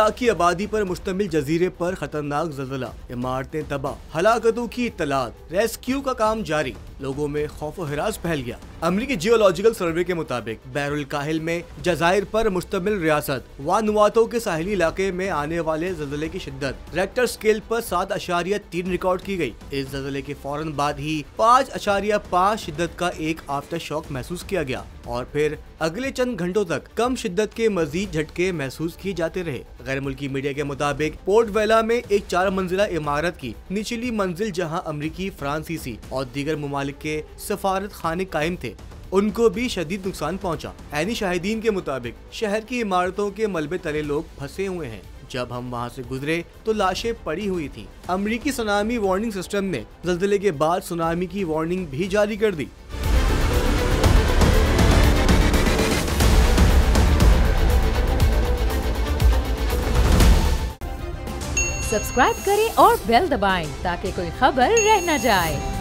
लाख की आबादी पर मुश्तमिल जजीरे पर खतरनाक ज़लज़ला, इमारतें तबाह, हलाकतों की इत्तलात, रेस्क्यू का काम जारी, लोगों में खौफ व हिरास फैल गया। अमरीकी जियोलॉजिकल सर्वे के मुताबिक बहरुल काहिल में जज़ायर पर मुश्तमिल रियासत वानुआतू के साहिली इलाके में आने वाले ज़लज़ले की शिद्दत रेक्टर स्केल पर 7.3 रिकॉर्ड की गई। इस ज़लज़ले के फौरन बाद ही 5.5 शिद्दत का एक आफ्टर शॉक महसूस किया गया और फिर अगले चंद घंटों तक कम शिद्दत के मजीद झटके महसूस किए जाते रहे। गैर मुल्की मीडिया के मुताबिक पोर्ट वेला में एक 4 मंजिला इमारत की निचली मंजिल जहां अमरीकी, फ्रांसीसी और दीगर मुमालिक के सफारत खाने कायम थे, उनको भी शदीद नुकसान पहुंचा। ऐनी शाहिदीन के मुताबिक शहर की इमारतों के मलबे तले लोग फंसे हुए हैं। जब हम वहां से गुजरे तो लाशें पड़ी हुई थी। अमरीकी सुनामी वार्निंग सिस्टम ने ज़लज़ले के बाद सुनामी की वार्निंग भी जारी कर दी। सब्सक्राइब करें और बेल दबाएं ताकि कोई खबर रह न जाए।